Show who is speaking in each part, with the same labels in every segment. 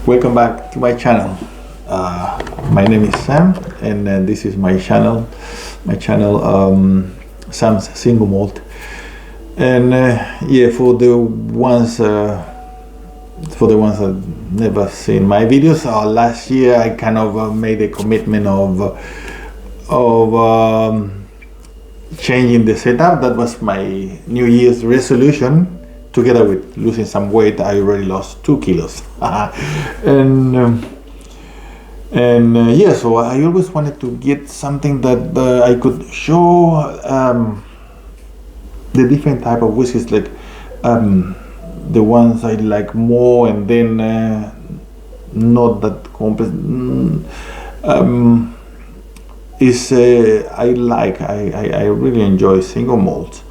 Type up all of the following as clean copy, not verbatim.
Speaker 1: Welcome back to my channel. My name is Sam, and this is my channel. Sam's Single Malt. And yeah, for the ones that never seen my videos, last year I kind of made a commitment of changing the setup. That was my New Year's resolution. Together with losing some weight, I already lost 2 kilos. and yeah, so I always wanted to get something that I could show the different type of whiskeys, like the ones I like more, and then not that complex. I really enjoy single malts.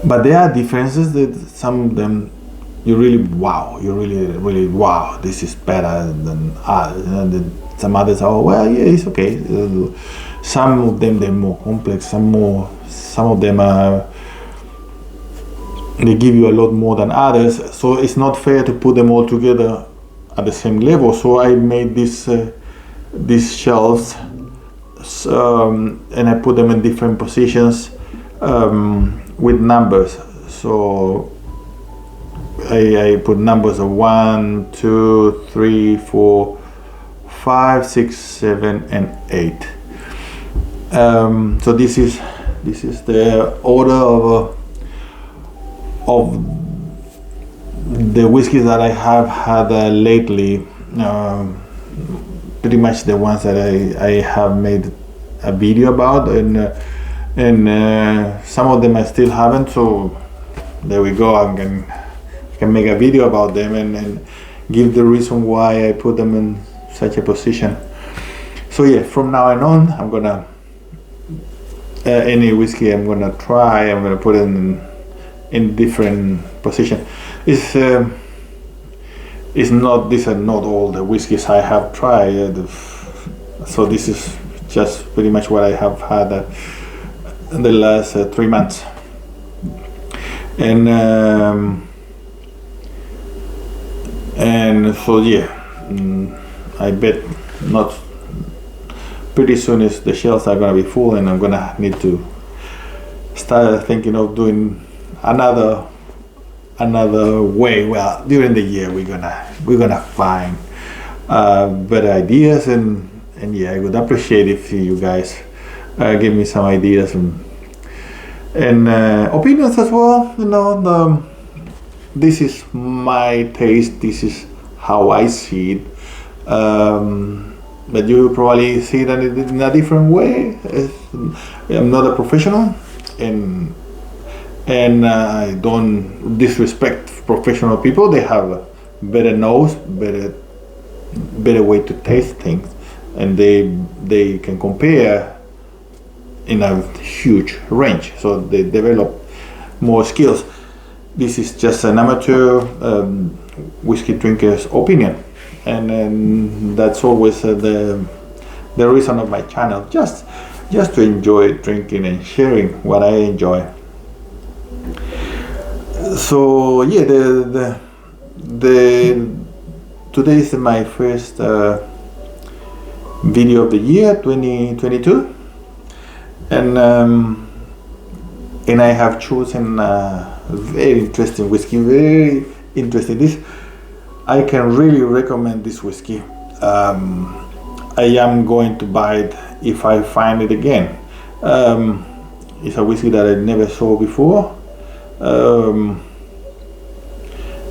Speaker 1: But there are differences that some of them you really wow, this is better than others. Some others are, well, yeah, it's okay. Some of them they're more complex, some of them are, they give you a lot more than others, so it's not fair to put them all together at the same level. So I made these shelves, and I put them in different positions with numbers. So I put numbers of 1, 2, 3, 4, 5, 6, 7, and 8. So this is the order of the whiskeys that I have had lately. Pretty much the ones that I have made a video about, and some of them I still haven't. So there we go. I can make a video about them and give the reason why I put them in such a position. So yeah, from now on, I'm gonna any whiskey I'm gonna try, I'm gonna put it in different position. These are not all the whiskeys I have tried. So this is just pretty much what I have had in the last 3 months. And so yeah, I bet not pretty soon is the shelves are gonna be full, and I'm gonna need to start thinking of doing another way. Well, during the year we're gonna find better ideas, and yeah, I would appreciate if you guys give me some ideas and opinions as well. You know, this is my taste, this is how I see it, but you probably see it in a different way. I'm not a professional, and I don't disrespect professional people. They have a better nose, better way to taste things, and they can compare in a huge range, so they develop more skills. This is just an amateur whiskey drinker's opinion, and that's always the reason of my channel, just to enjoy drinking and sharing what I enjoy. So yeah, today is my first video of the year 2022, and I have chosen very interesting whiskey, very interesting. This, I can really recommend this whiskey. I am going to buy it if I find it again. It's a whiskey that I never saw before.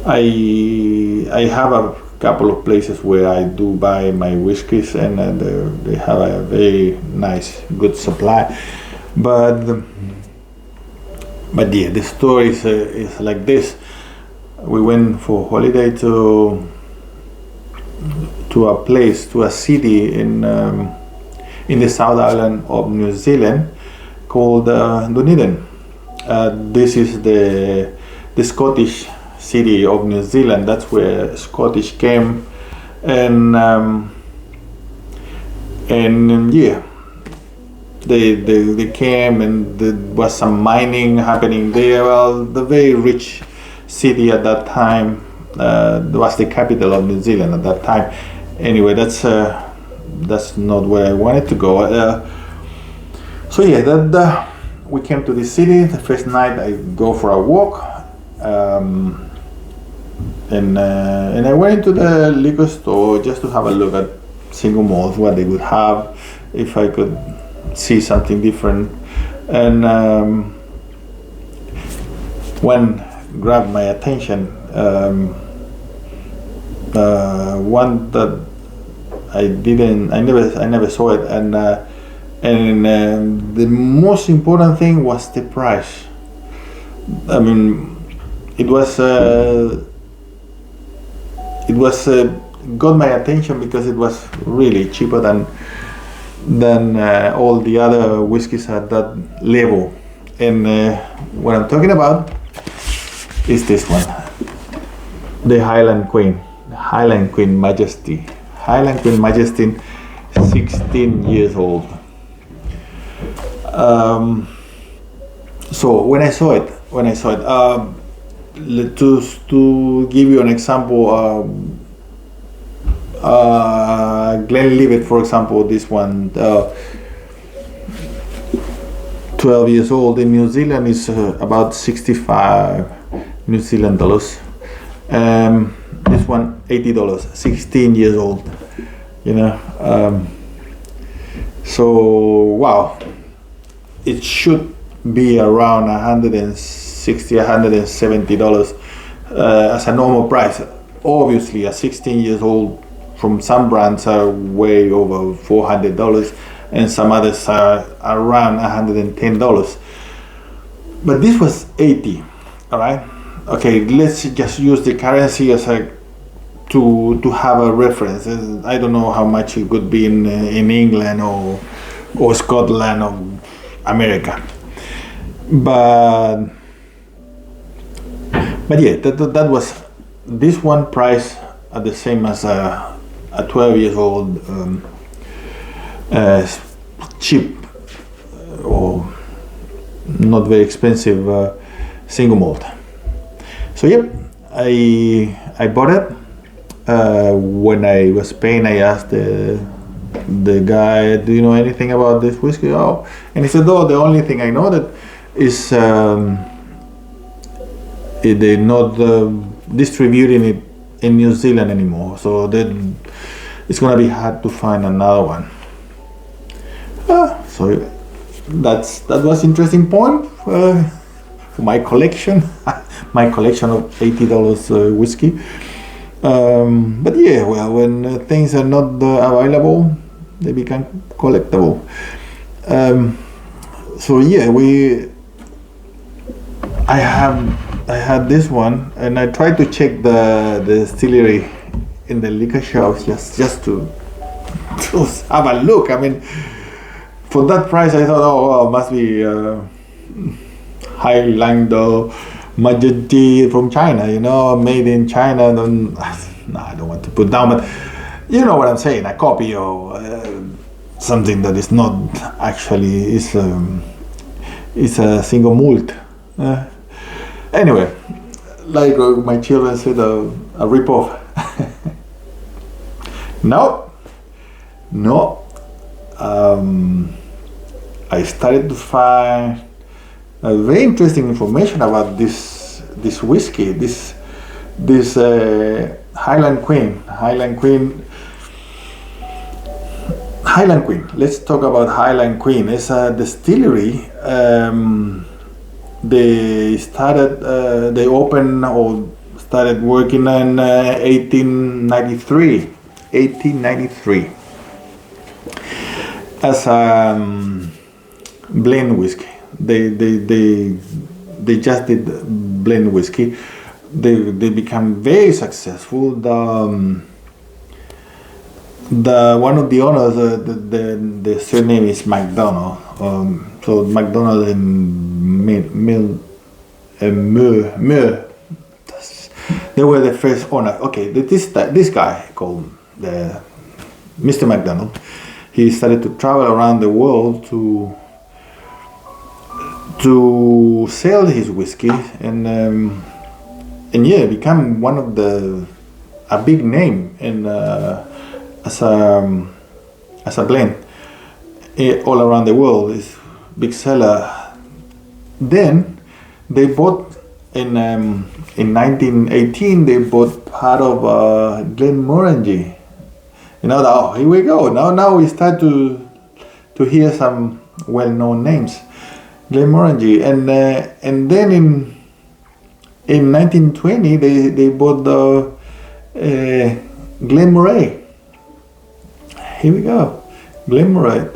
Speaker 1: I have a couple of places where I do buy my whiskeys, and they have a very nice, good supply. But yeah, the story is like this. We went for holiday to a city in the South Island of New Zealand called Dunedin. This is the Scottish city of New Zealand. That's where Scottish came, and yeah, they came, and there was some mining happening there. Well, the very rich city at that time, was the capital of New Zealand at that time. Anyway, that's not where I wanted to go. So yeah, we came to this city. The first night I go for a walk, and I went into the liquor store just to have a look at single malts, what they would have, if I could see something different. And one grabbed my attention, one that I never saw it, and the most important thing was the price. I mean, it got my attention because it was really cheaper than all the other whiskeys at that level. And what I'm talking about is this one, the Highland Queen Majesty. Highland Queen Majesty, 16 years old. So when I saw it, to give you an example, Glenlivet, for example, this one, 12 years old in New Zealand is about 65 New Zealand dollars. This one, $80, 16 years old, you know. So wow, it should be around $160, $170 as a normal price. Obviously, a 16 years old from some brands are way over $400, and some others are around $110. But this was 80. All right. Okay, let's just use the currency as to have a reference. I don't know how much it could be in England or Scotland or America, but yeah, that was this one price at the same as a 12 years old cheap or not very expensive single malt. So yep, I bought it. When I was paying, I asked the guy, "Do you know anything about this whiskey?" Oh, and he said, "Oh, the only thing I know that is they're not distributing it in New Zealand anymore, so then it's gonna be hard to find another one." So that was interesting point for my collection, my collection of $80 whiskey. But yeah, well, when things are not available, they become collectible. So yeah, I had this one, and I tried to check the distillery in the liquor shops just to have a look. I mean, for that price, I thought, oh well, must be Highland Majesty from China, you know, made in China. No, I don't want to put down, but you know what I'm saying, a copy or something that is not actually is a single malt. Anyway, like my children said, a rip-off. No. I started to find very interesting information about this whiskey, this Highland Queen. Let's talk about Highland Queen. It's a distillery. They opened or started working in 1893 as a blend whiskey. They just did blend whiskey. They become very successful. The one of the owners, the surname is McDonald. So McDonald and Muir, they were the first owner. Okay, this guy called Mr. McDonald, he started to travel around the world to sell his whiskey, and yeah, become one of a big name in as a blend all around the world. It's big seller. Then they bought in 1918. They bought part of Glenmorangie. Here we go. Now we start to hear some well-known names. Glenmorangie, and then in 1920 they bought the Glenmoray. Here we go, Glenmoray.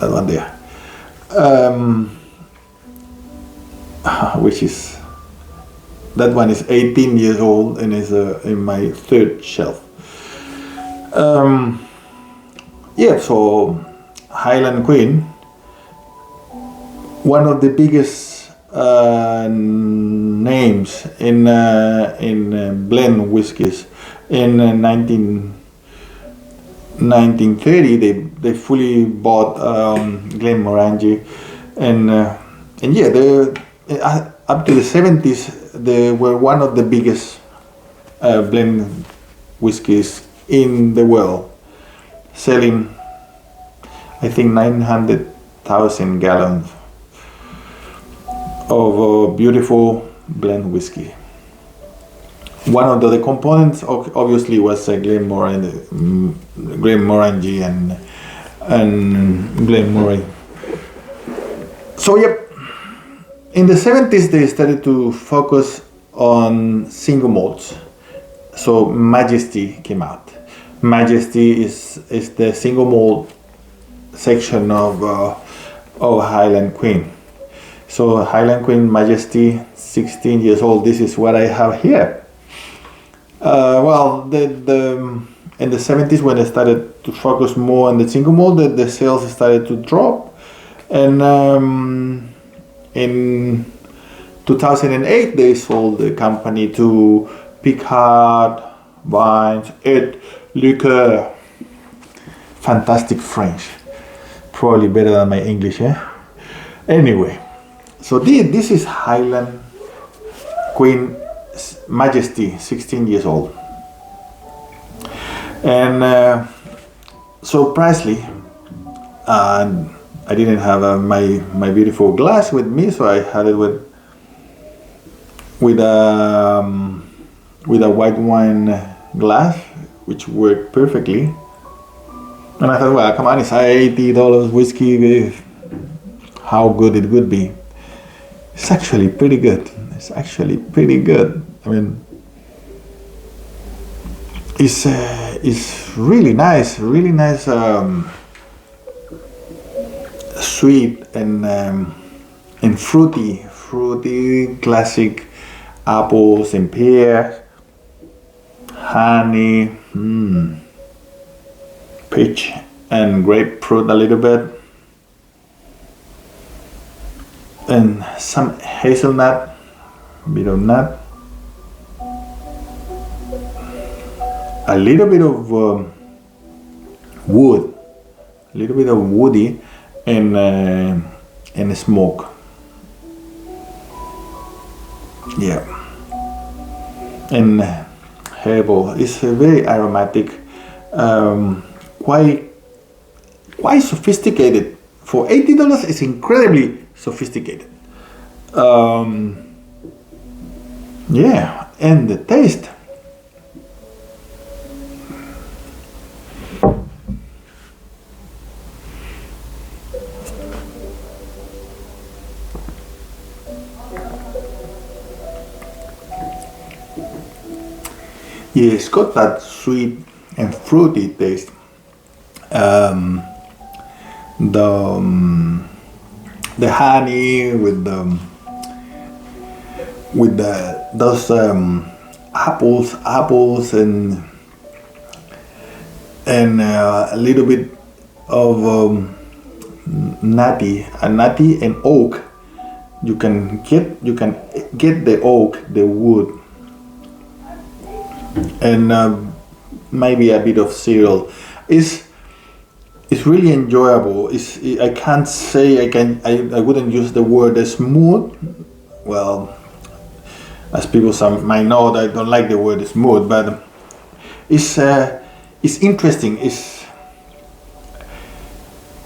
Speaker 1: That one there. Which is, that one is 18 years old and is in my third shelf. So Highland Queen, one of the biggest names in blend whiskies. In 1930, they fully bought Glenmorangie, and up to the 70s, they were one of the biggest blend whiskies in the world, selling, I think, 900,000 gallons of beautiful blend whiskey. One of the components obviously was Glenmorangie and Glenmoray. So in the 70s they started to focus on single malts. So Majesty came out. Majesty is the single malt section of Highland Queen. So Highland Queen Majesty, 16 years old. This is what I have here. In the 70s, when I started to focus more on the single malt, the sales started to drop, and in 2008 they sold the company to Picard Wines et Liqueur. Fantastic French, probably better than my English, eh? Anyway, so this is Highland Queen Majesty, 16 years old. And so Presley, I didn't have my beautiful glass with me, so I had it with a white wine glass, which worked perfectly. And I thought, well, come on, it's $80 whiskey. How good it would be. It's actually pretty good. I mean, it's really nice, sweet and fruity, classic apples and pears, honey, peach and grapefruit a little bit, and some hazelnut, bit of nut, a little bit of wood, a little bit of woody, and smoke. Yeah, and herbal. It's very aromatic, quite sophisticated. For $80, it's incredibly sophisticated. Yeah, and the taste. Yeah, it's got that sweet and fruity taste. The honey with those apples and a little bit of nutty and oak. You can get the oak, the wood, and maybe a bit of cereal. It's really enjoyable. I can't say I wouldn't use the word smooth. Well, as people some might know, that I don't like the word smooth, but it's interesting.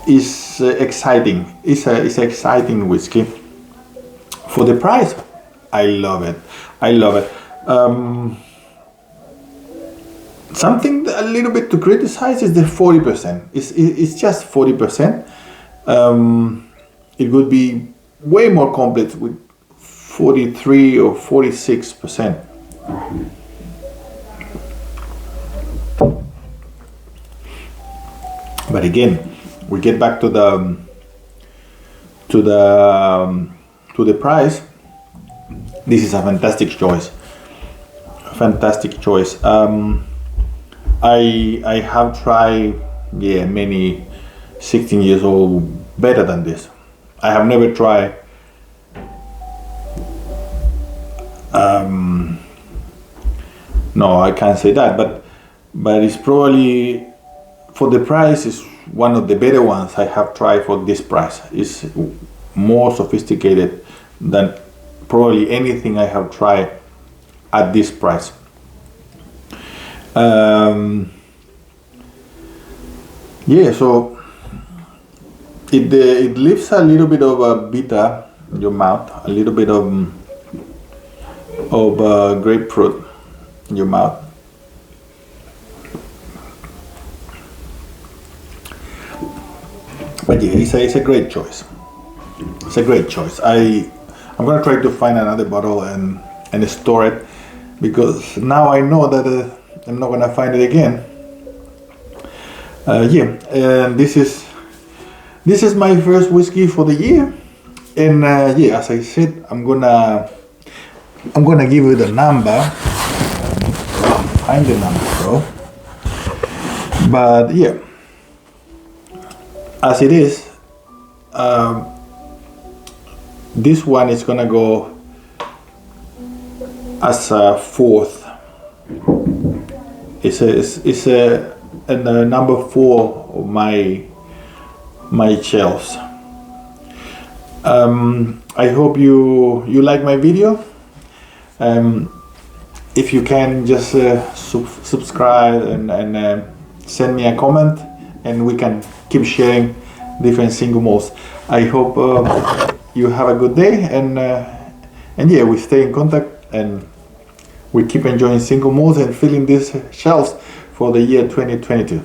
Speaker 1: It's exciting. It's exciting whiskey. For the price, I love it. I love it. Something a little bit to criticize is the 40%. It's just 40%. It would be way more complex with 43 or 46%. But again, we get back to the price. This is a fantastic choice. Fantastic choice. I have tried many 16 years old better than this. I have never tried no, I can't say that, but it's probably, for the price, is one of the better ones I have tried for this price. It's more sophisticated than probably anything I have tried at this price. So it leaves a little bit of a bitter in your mouth, a little bit of grapefruit in your mouth. But yeah, it's a great choice. It's a great choice. I'm gonna try to find another bottle and store it, because now I know that I'm not gonna find it again. And this is my first whiskey for the year, and as I said, I'm gonna give you the number. Find the number, bro. But yeah, as it is, this one is gonna go as a fourth. It's a number 4 of my shelves. I hope you like my video. If you can, just subscribe and send me a comment, and we can keep sharing different single malts. I hope you have a good day, and we stay in contact, and we keep enjoying single malts and filling these shelves for the year 2022.